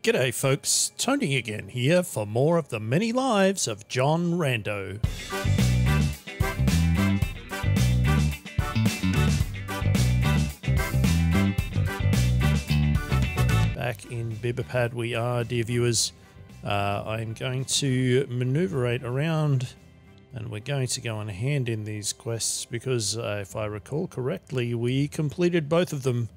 G'day folks, Tony again here for more of the many lives of John Rando. Back in Bibapad we are, dear viewers. I'm going to maneuverate around and we're going to go and hand in these quests because if I recall correctly, we completed both of them.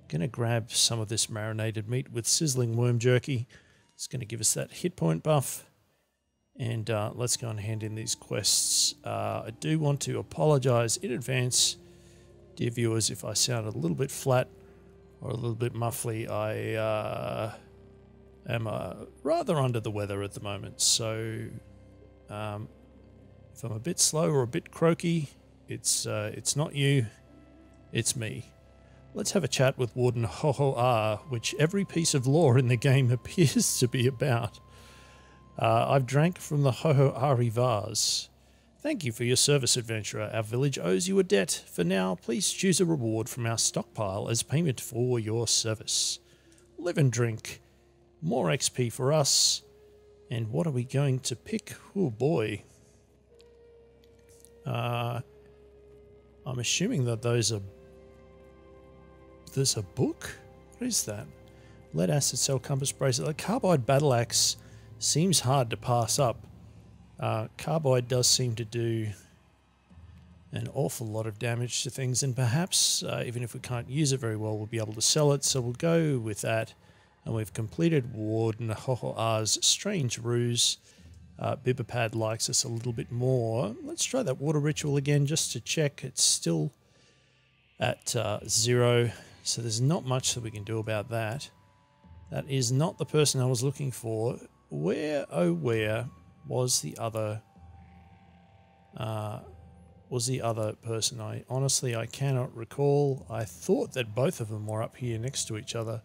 Gonna grab some of this marinated meat with sizzling worm jerky. It's gonna give us that hit point buff. And let's go and hand in these quests. I do want to apologize in advance, dear viewers, if I sound a little bit flat or a little bit muffly. I am rather under the weather at the moment, so if I'm a bit slow or a bit croaky, it's not you, it's me. Let's have a chat with Warden Ho-Ho-Ah, which every piece of lore in the game appears to be about. I've drank from the Ho-Ho-Ari vase. Thank you for your service, adventurer. Our village owes you a debt. For now, please choose a reward from our stockpile as payment for your service. Live and drink. More XP for us. And what are we going to pick? Oh boy. I'm assuming that those are... There's a book? What is that? Lead acid cell compass bracelet. The carbide battle axe seems hard to pass up. Carbide does seem to do an awful lot of damage to things, and perhaps even if we can't use it very well, we'll be able to sell it, so we'll go with that. And we've completed Warden Ho-Ho-Ah's strange ruse. Bibapad likes us a little bit more. Let's try that water ritual again just to check. It's still at 0. So there's not much that we can do about that. That is not the person I was looking for. Where, oh where, was the other person? I honestly cannot recall. I thought that both of them were up here next to each other.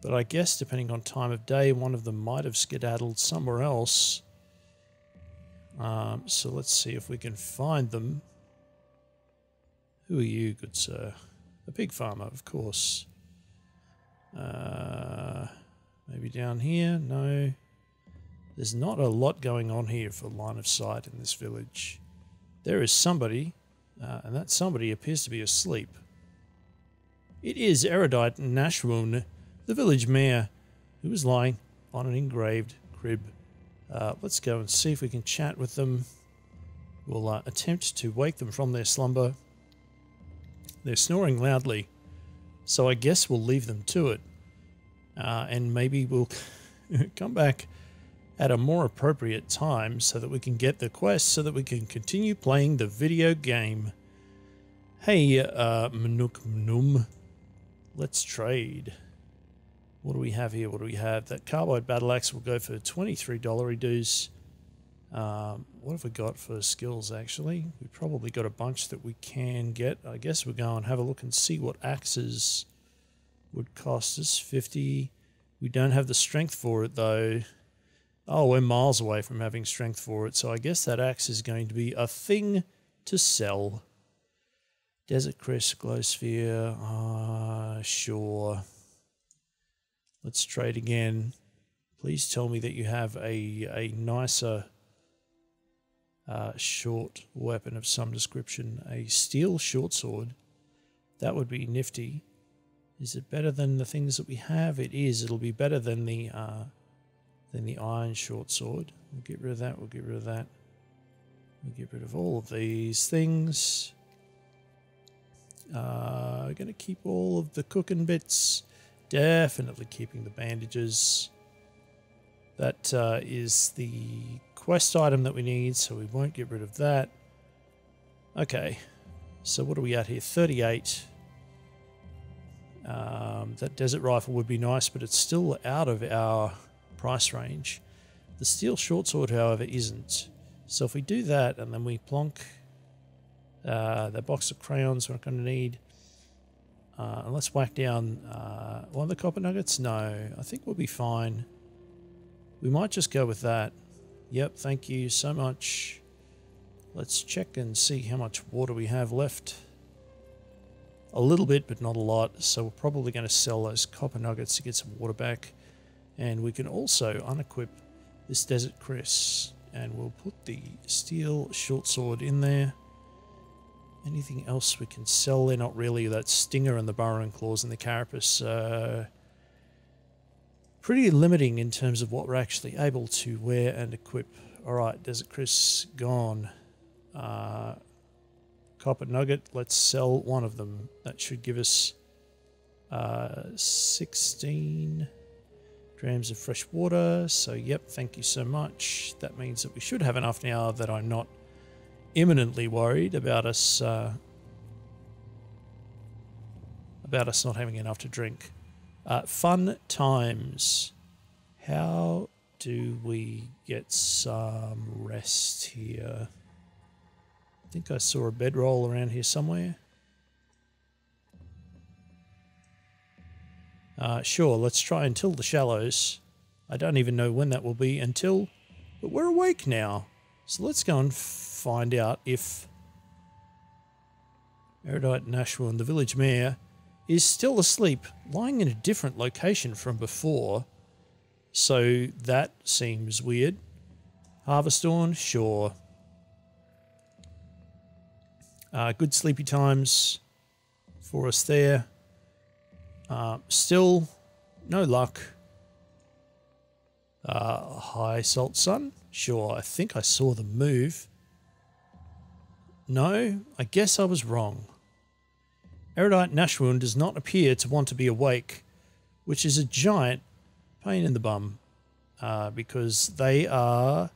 But I guess depending on time of day, one of them might have skedaddled somewhere else. So let's see if we can find them. Who are you, good sir? A pig farmer, of course. Maybe down here? No. There's not a lot going on here for line of sight in this village. There is somebody, and that somebody appears to be asleep. It is erudite Nashwoon, the village mayor, who is lying on an engraved crib. Let's go and see if we can chat with them. We'll attempt to wake them from their slumber. They're snoring loudly, so I guess we'll leave them to it. And maybe we'll come back at a more appropriate time so that we can get the quest so that we can continue playing the video game. Hey, Manuk Mnum, let's trade. What do we have here? What do we have? That carbide battle axe will go for $23 dues. What have we got for skills, actually? We probably got a bunch that we can get. I guess we'll go and have a look and see what axes would cost us. 50. We don't have the strength for it, though. Oh, we're miles away from having strength for it, so I guess that axe is going to be a thing to sell. Desert Crest, Glow Sphere. Sure. Let's trade again. Please tell me that you have a nicer... short weapon of some description. A steel short sword. That would be nifty. Is it better than the things that we have? It is. It'll be better than the iron short sword. We'll get rid of that. We'll get rid of that. We'll get rid of all of these things. We're going to keep all of the cooking bits. Definitely keeping the bandages. That is the quest item that we need, so we won't get rid of that. Okay, so what are we at here? 38. That desert rifle would be nice, but it's still out of our price range. The steel short sword, however, isn't. So if we do that and then we plonk that box of crayons we're not going to need, and let's whack down one of the copper nuggets. No, I think we'll be fine. We might just go with that. Yep, thank you so much. Let's check and see how much water we have left. A little bit, but not a lot. So we're probably going to sell those copper nuggets to get some water back. And we can also unequip this Desert Chris, and we'll put the steel short sword in there. Anything else we can sell there? Not really. That stinger and the burrowing claws and the carapace. Pretty limiting in terms of what we're actually able to wear and equip. Alright, Desert Chris gone. Copper nugget, let's sell one of them. That should give us 16 grams of fresh water. So yep, thank you so much. That means that we should have enough now that I'm not imminently worried about us not having enough to drink. Fun times. How do we get some rest here? I think I saw a bedroll around here somewhere. Sure, let's try Until the Shallows. I don't even know when that will be until, but we're awake now. So let's go and find out if Erudite Nashwan, the village mayor, is still asleep, lying in a different location from before. So that seems weird. Harvest Dawn, sure. Good sleepy times for us there. Still no luck. High Salt Sun, sure. I think I saw them move. No, I guess I was wrong. Erudite Nashwan does not appear to want to be awake, which is a giant pain in the bum, because they are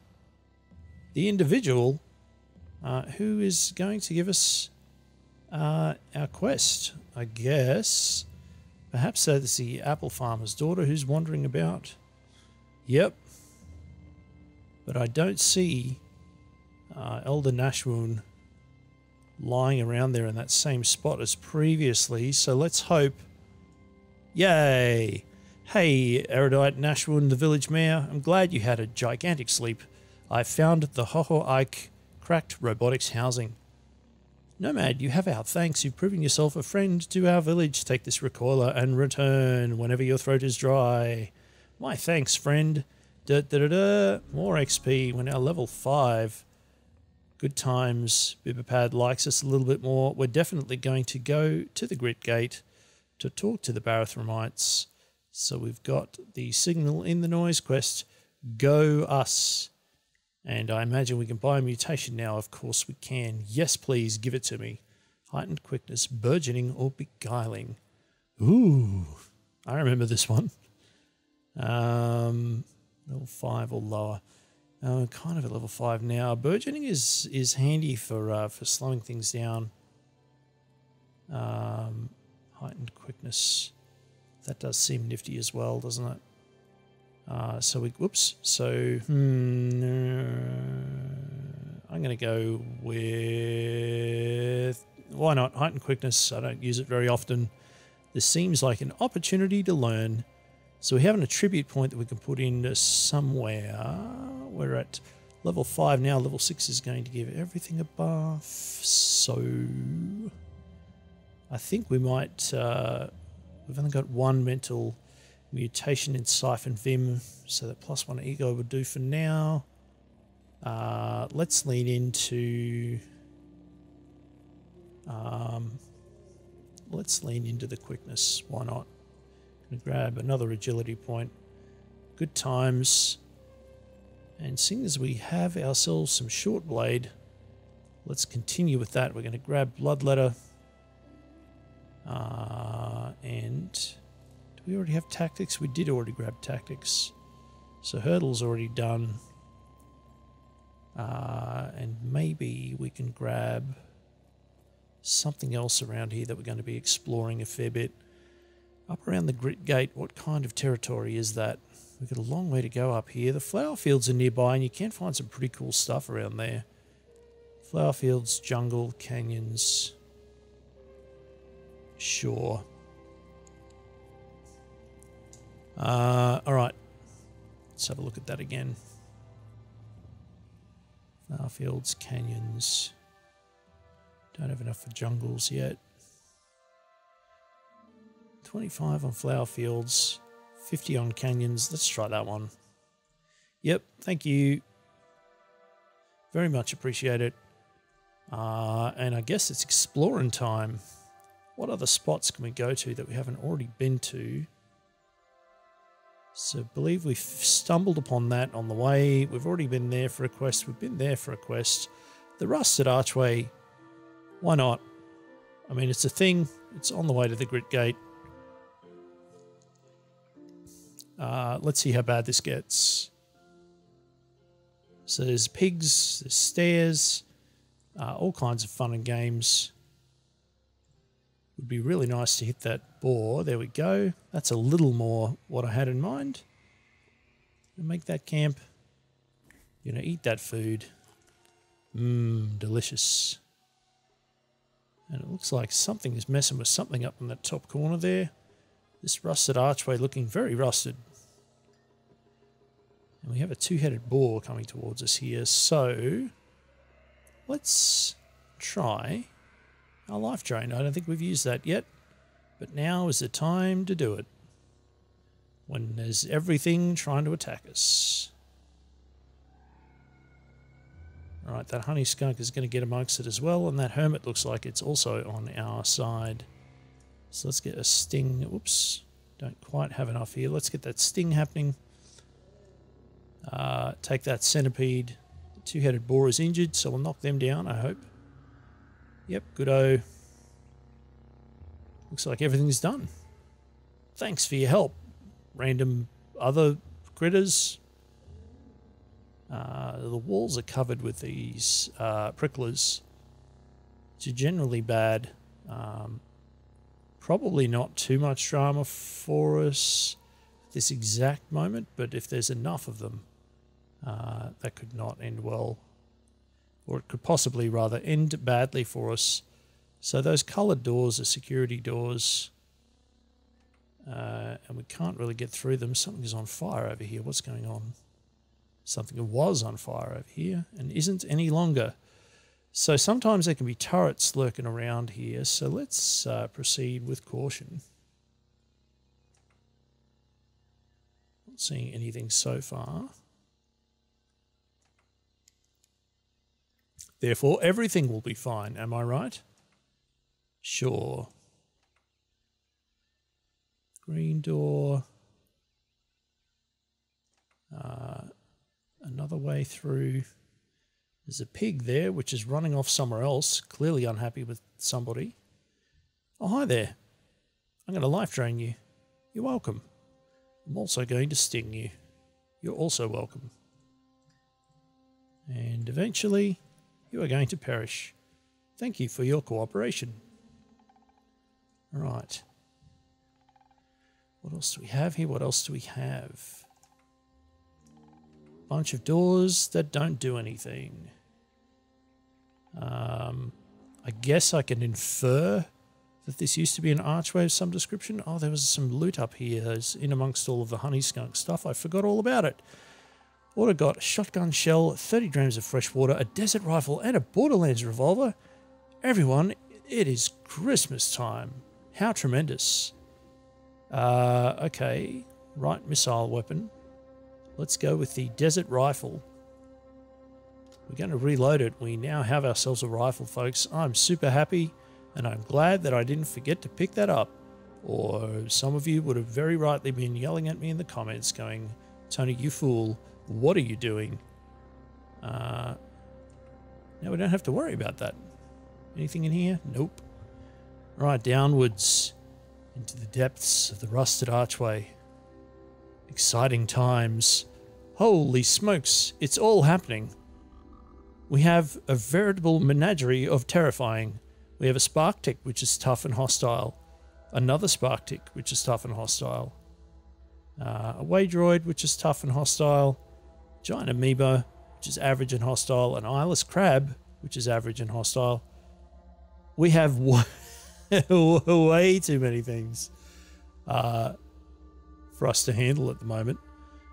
the individual who is going to give us our quest, I guess. Perhaps that's the apple farmer's daughter who's wandering about. Yep. But I don't see Elder Nashwan lying around there in that same spot as previously, so let's hope. Yay! Hey, Erudite Nashwan, the village mayor, I'm glad you had a gigantic sleep. I found the Hoho Ike cracked robotics housing. Nomad, you have our thanks. You've proven yourself a friend to our village. Take this recoiler and return whenever your throat is dry. My thanks, friend. More XP. We're now level 5. Good times. Bibberpad likes us a little bit more. We're definitely going to go to the Grit Gate to talk to the Barathramites. So we've got the signal in the noise quest. Go us. And I imagine we can buy a mutation now. Of course we can. Yes, please, give it to me. Heightened quickness, burgeoning or beguiling. Ooh, I remember this one. Level 5 or lower. Kind of at level 5 now. Burgeoning is handy for slowing things down. Heightened quickness. That does seem nifty as well, doesn't it? So I'm going to go with, why not, heightened quickness. I don't use it very often. This seems like an opportunity to learn. So we have an attribute point that we can put in somewhere. We're at level 5 now. Level 6 is going to give everything a buff. So I think we might, we've only got one mental mutation in Siphon Vim, so that +1 ego would do for now. Let's lean into the quickness. Why not? Gonna grab another agility point. Good times. And seeing as we have ourselves some short blade, let's continue with that. We're going to grab Bloodletter. And do we already have tactics? We did already grab tactics. So hurdle's already done. And maybe we can grab something else around here that we're going to be exploring a fair bit. Up around the Grit Gate, what kind of territory is that? We've got a long way to go up here. The flower fields are nearby and you can find some pretty cool stuff around there. Flower fields, jungle, canyons. Sure. Alright. Let's have a look at that again. Flower fields, canyons. Don't have enough for jungles yet. 25 on flower fields. 50 on canyons. Let's try that one. Yep, thank you. Very much appreciate it. And I guess it's exploring time. What other spots can we go to that we haven't already been to? So I believe we've stumbled upon that on the way. We've already been there for a quest. We've been there for a quest. The rusted archway, why not? I mean, it's a thing. It's on the way to the Grit Gate. Let's see how bad this gets. So there's pigs, there's stairs, all kinds of fun and games. Would be really nice to hit that boar. There we go. That's a little more what I had in mind. Make that camp. You're going to eat that food. Mmm, delicious. And it looks like something is messing with something up in that top corner there. This rusted archway looking very rusted. And we have a two-headed boar coming towards us here. So let's try our life drain. I don't think we've used that yet, but now is the time to do it. When there's everything trying to attack us. Alright, that honey skunk is going to get amongst it as well, and that hermit looks like it's also on our side. So let's get a sting. Whoops, don't quite have enough here. Let's get that sting happening. Take that centipede. The two-headed boar is injured, so we'll knock them down, I hope. Yep, good-o. Looks like everything's done. Thanks for your help, random other critters. The walls are covered with these pricklers, which are generally bad. Probably not too much drama for us at this exact moment, but if there's enough of them, that could not end well. Or it could possibly rather end badly for us. So those coloured doors are security doors. And we can't really get through them. Something is on fire over here. What's going on? Something was on fire over here and isn't any longer. So sometimes there can be turrets lurking around here. So let's proceed with caution. Not seeing anything so far. Therefore, everything will be fine. Am I right? Sure. Green door. Another way through. There's a pig there, which is running off somewhere else, clearly unhappy with somebody. Oh, hi there. I'm going to life drain you. You're welcome. I'm also going to sting you. You're also welcome. And eventually, you are going to perish. Thank you for your cooperation. All right. What else do we have here? What else do we have? Bunch of doors that don't do anything. I guess I can infer that this used to be an archway of some description. Oh, there was some loot up here in amongst all of the honey skunk stuff. I forgot all about it. What I got: a shotgun shell, 30 grams of fresh water, a desert rifle, and a Borderlands revolver. Everyone, it is Christmas time. How tremendous. Okay, right missile weapon. Let's go with the desert rifle. We're going to reload it. We now have ourselves a rifle, folks. I'm super happy, and I'm glad that I didn't forget to pick that up. Or some of you would have very rightly been yelling at me in the comments going, Tony, you fool, what are you doing? Now we don't have to worry about that. Anything in here? Nope. Right, downwards into the depths of the rusted archway. Exciting times. Holy smokes, it's all happening. We have a veritable menagerie of terrifying. We have a spark tick, which is tough and hostile. Another spark tick, which is tough and hostile. A way droid, which is tough and hostile. Giant amoeba, which is average and hostile. An eyeless crab, which is average and hostile. We have way too many things for us to handle at the moment.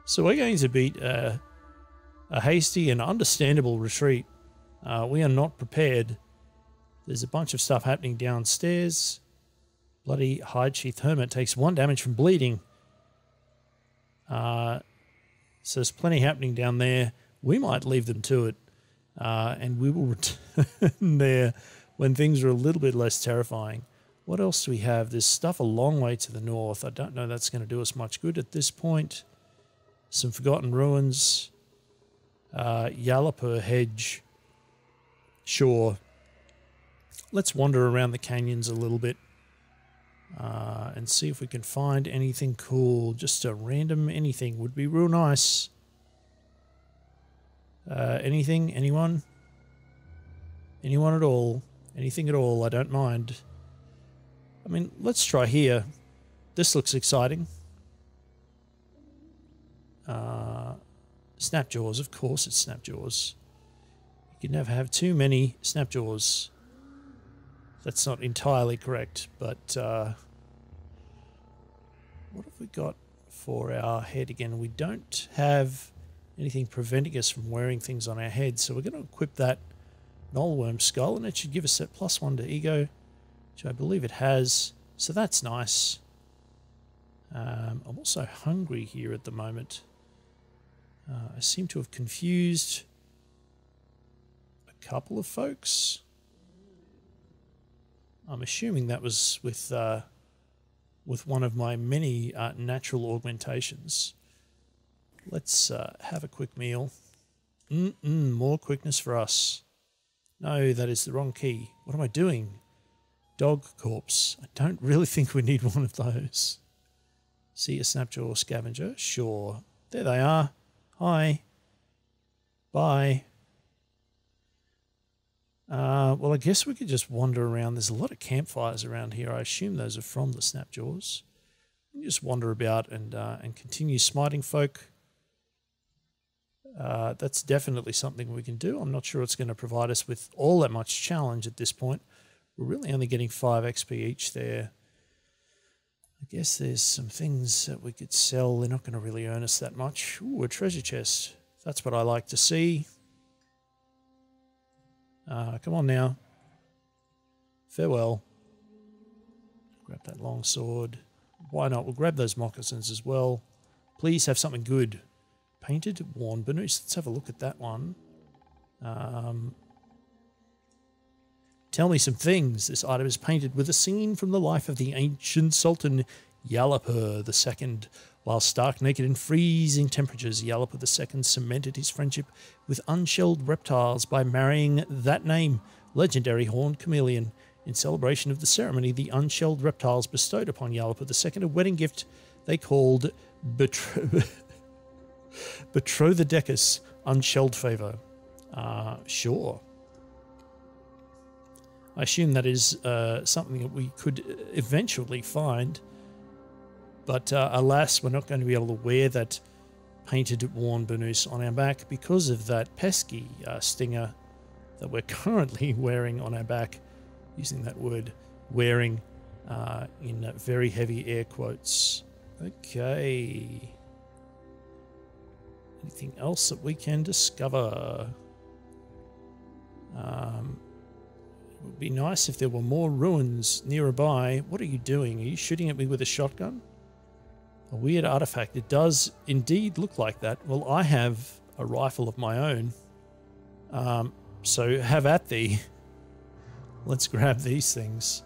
So we're going to beat a hasty and understandable retreat. We are not prepared. There's a bunch of stuff happening downstairs. Bloody hide sheath hermit takes 1 damage from bleeding. So there's plenty happening down there. We might leave them to it, and we will return there when things are a little bit less terrifying. What else do we have? There's stuff a long way to the north. I don't know that's going to do us much good at this point. Some forgotten ruins. Yalapa hedge. Sure. Let's wander around the canyons a little bit and see if we can find anything cool. Just a random anything would be real nice. Anything? Anyone? Anyone at all? Anything at all? I don't mind. I mean, let's try here. This looks exciting. Snapjaws, of course it's snapjaws. You can never have too many snapjaws. That's not entirely correct, but what have we got for our head again? We don't have anything preventing us from wearing things on our head, so we're going to equip that Nullworm skull, and it should give us that +1 to ego, which I believe it has, so that's nice. I'm also hungry here at the moment. I seem to have confused a couple of folks. I'm assuming that was with one of my many natural augmentations. Let's have a quick meal. More quickness for us. No, that is the wrong key. What am I doing? Dog corpse. I don't really think we need one of those. See a snapjaw scavenger? Sure. There they are. Hi. Bye. Well, I guess we could just wander around. There's a lot of campfires around here. I assume those are from the snapjaws. We can just wander about and continue smiting folk. That's definitely something we can do. I'm not sure it's going to provide us with all that much challenge at this point. We're really only getting 5 XP each there. I guess there's some things that we could sell. They're not going to really earn us that much. Ooh, a treasure chest. That's what I like to see. Come on now. Farewell. Grab that long sword. Why not? We'll grab those moccasins as well. Please have something good. Painted, worn, burnous. Let's have a look at that one. Tell me some things. This item is painted with a scene from the life of the ancient Sultan Yalapa II. While stark naked in freezing temperatures, Yalapa II cemented his friendship with unshelled reptiles by marrying that name, legendary horned chameleon. In celebration of the ceremony, the unshelled reptiles bestowed upon Yalapa II a wedding gift they called Betrothedecus, unshelled favor. Sure. I assume that is something that we could eventually find, but alas, we're not going to be able to wear that painted worn burnous on our back because of that pesky stinger that we're currently wearing on our back, using that word wearing in very heavy air quotes. Okay. Anything else that we can discover? It would be nice if there were more ruins nearby. What are you doing? Are you shooting at me with a shotgun? A weird artifact. It does indeed look like that. Well, I have a rifle of my own. So have at thee. Let's grab these things.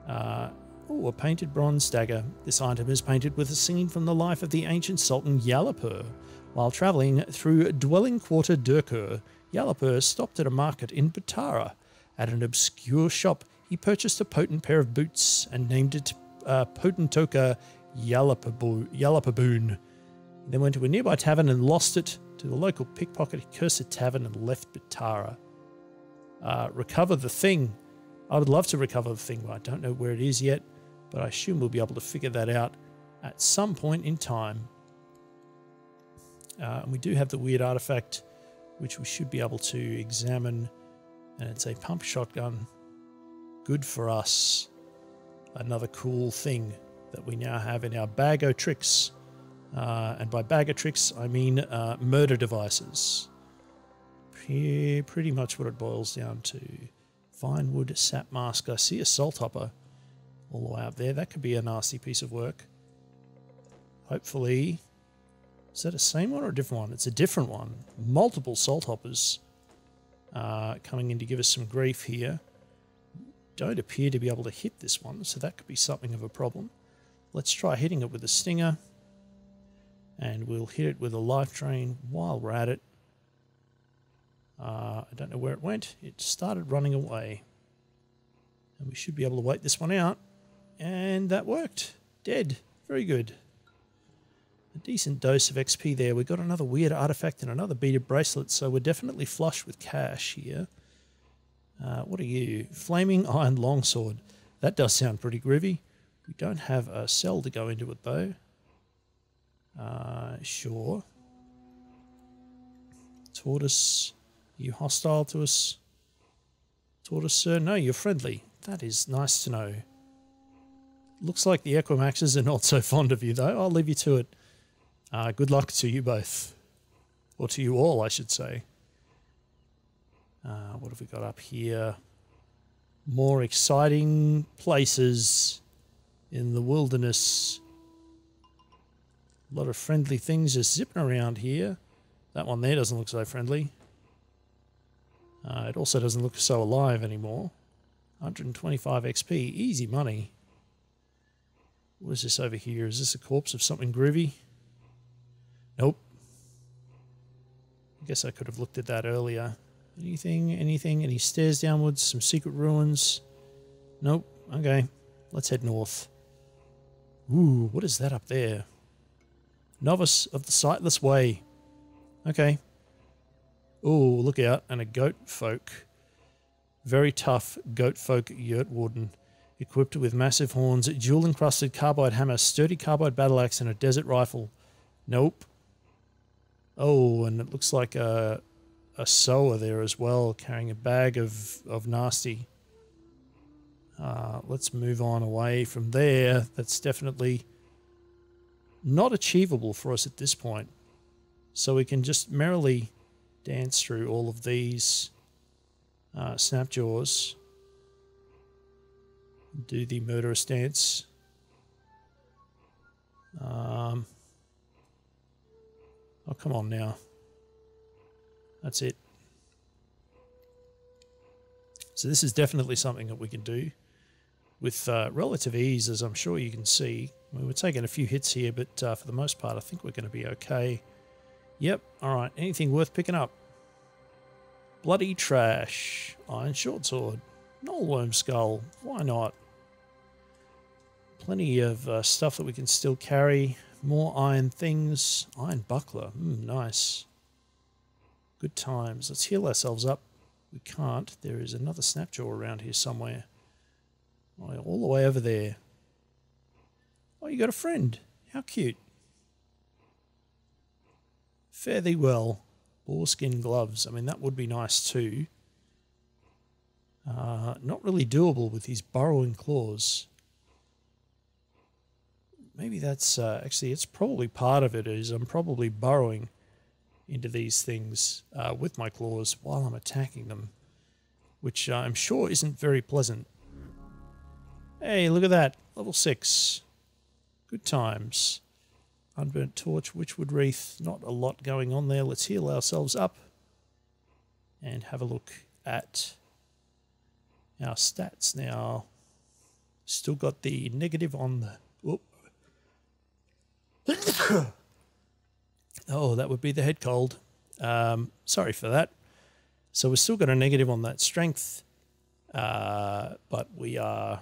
Oh, a painted bronze dagger. This item is painted with a scene from the life of the ancient Sultan Yalapa. While travelling through Dwelling Quarter Durkur, Yalapa stopped at a market in Batara. At an obscure shop, he purchased a potent pair of boots and named it Potentoka Yalapaboon. He then went to a nearby tavern and lost it to the local pickpocket, cursed the tavern and left Batara. Recover the thing. I would love to recover the thing, but I don't know where it is yet, but I assume we'll be able to figure that out at some point in time. And we do have the weird artifact, which we should be able to examine, and it's a pump shotgun. Good for us. Another cool thing that we now have in our bag of tricks. And by bag of tricks, I mean murder devices. Pretty much what it boils down to. Vinewood sap mask. I see a salt hopper all the way up there. That could be a nasty piece of work. Hopefully Is that a same one or a different one? It's a different one. Multiple salt hoppers coming in to give us some grief here. Don't appear to be able to hit this one, so that could be something of a problem. Let's try hitting it with a stinger. And we'll hit it with a life drain while we're at it. I don't know where it went. It started running away. And we should be able to wait this one out. And that worked. Dead. Very good. A decent dose of XP there. We got another weird artifact and another beaded bracelet, so we're definitely flush with cash here. What are you? Flaming Iron Longsword. That does sound pretty groovy. We don't have a cell to go into it though. Sure. Tortoise. Are you hostile to us? Tortoise, sir? No, you're friendly. That is nice to know. Looks like the Equimaxes are not so fond of you though. I'll leave you to it. Good luck to you both. Or to you all, I should say. What have we got up here? More exciting places in the wilderness. A lot of friendly things just zipping around here. That one there doesn't look so friendly. It also doesn't look so alive anymore. 125 XP, easy money. What is this over here? Is this a corpse of something groovy? Nope. I guess I could have looked at that earlier. Anything? Any stairs downwards? Some secret ruins? Nope. Okay. Let's head north. Ooh, what is that up there? Novice of the Sightless Way. Okay. Ooh, look out. And a goat folk. Very tough goat folk yurt warden. Equipped with massive horns, jewel-encrusted carbide hammer, sturdy carbide battle axe, and a desert rifle. Nope. Oh, and it looks like a sower there as well, carrying a bag of nasty. Let's move on away from there. That's definitely not achievable for us at this point. So we can just merrily dance through all of these snapjaws. Do the murderous dance. Oh, come on now. That's it. So this is definitely something that we can do with relative ease, as I'm sure you can see. I mean, we're taking a few hits here, but for the most part, I think we're going to be okay. Yep, alright. Anything worth picking up? Bloody trash. Iron short sword. Nullworm skull. Why not? Plenty of stuff that we can still carry. More iron things. Iron buckler. Nice. Good times. Let's heal ourselves up. We can't. There is another snapjaw around here somewhere. Oh, all the way over there. Oh, you got a friend. How cute. Fare thee well. Boarskin gloves. I mean, that would be nice too. Not really doable with these burrowing claws. Maybe that's actually, it's probably part of it is I'm probably burrowing into these things with my claws while I'm attacking them, which I'm sure isn't very pleasant. Hey, look at that. Level 6. Good times. Unburnt torch, witchwood wreath. Not a lot going on there. Let's heal ourselves up and have a look at our stats now. Still got the negative on the... Whoop. Oh, that would be the head cold. Sorry for that. So we've still got a negative on that strength, but we're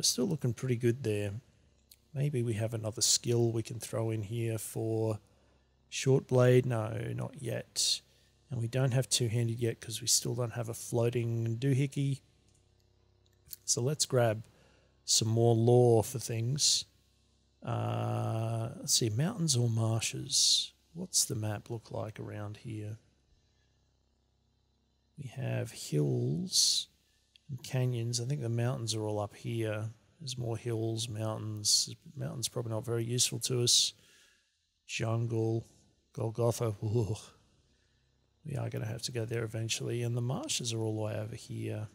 still looking pretty good there. Maybe we have another skill we can throw in here for short blade. No, not yet. And we don't have two-handed yet because we still don't have a floating doohickey. So let's grab some more lore for things. Let's see, mountains or marshes? What's the map look like around here? We have hills and canyons. I think the mountains are all up here. There's more hills, mountains. Mountains probably not very useful to us. Jungle, Golgotha. Ugh. We are going to have to go there eventually. And the marshes are all the way over here.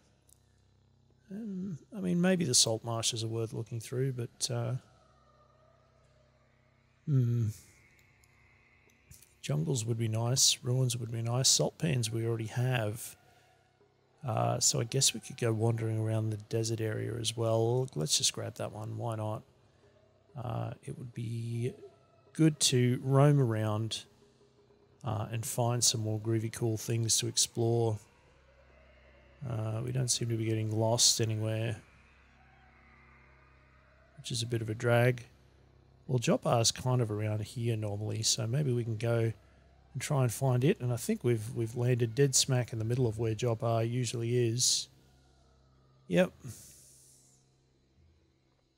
I mean, maybe the salt marshes are worth looking through, but Jungles would be nice. Ruins would be nice. Salt pans we already have. So I guess we could go wandering around the desert area as well. Let's just grab that one. Why not? It would be good to roam around and find some more groovy, cool things to explore. We don't seem to be getting lost anywhere, which is a bit of a drag. Well, Jopar is kind of around here normally, so maybe we can go and try and find it. And I think we've landed dead smack in the middle of where Jopar usually is. Yep.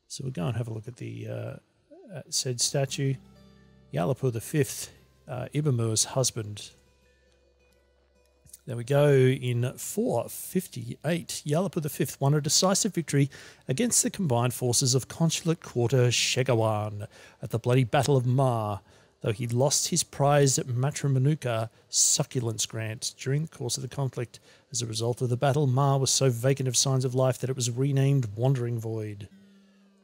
So we'll go and have a look at the said statue. Yalapur V, Ibamur's husband. There we go. In 458, Yalapur V won a decisive victory against the combined forces of Consulate Quarter Shegawan at the bloody Battle of Mar, though he lost his prized Matrimanuka succulence grant during the course of the conflict. As a result of the battle, Mar was so vacant of signs of life that it was renamed Wandering Void.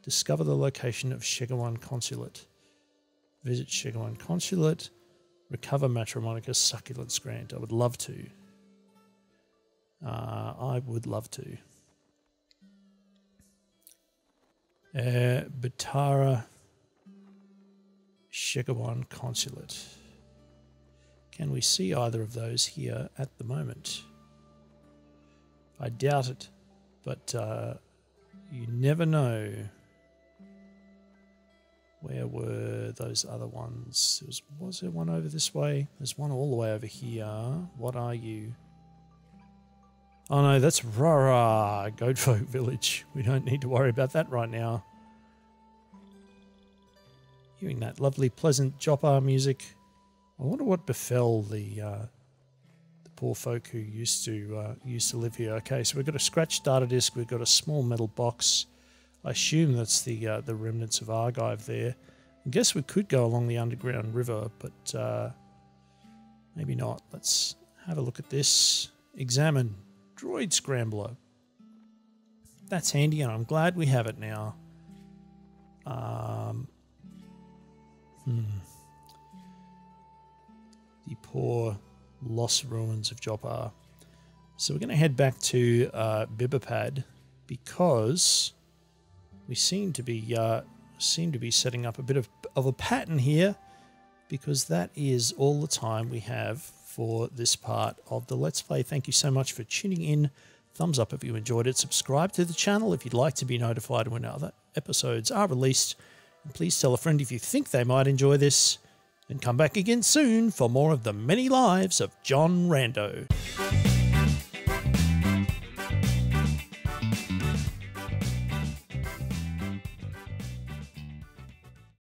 Discover the location of Shegawan Consulate. Visit Shegawan Consulate. Recover Matrimanuka succulence grant. I would love to. I would love to. Batara Shegawan Consulate. Can we see either of those here at the moment? I doubt it, but you never know. Where were those other ones? Was there one over this way? There's one all the way over here. What are you? Oh no, that's Rara, Goatfolk Village. We don't need to worry about that right now. Hearing that lovely, pleasant Jopar music. I wonder what befell the poor folk who used to live here. Okay, so we've got a scratched data disk. We've got a small metal box. I assume that's the remnants of Argive there. I guess we could go along the underground river, but maybe not. Let's have a look at this. Examine. Droid Scrambler. That's handy, and I'm glad we have it now. The poor lost ruins of Jopar. So we're going to head back to Bibapad because we seem to be setting up a bit of a pattern here, because that is all the time we have for this part of the Let's Play. Thank you so much for tuning in. Thumbs up if you enjoyed it. Subscribe to the channel if you'd like to be notified when other episodes are released. And please tell a friend if you think they might enjoy this. And come back again soon for more of the many lives of John Rando.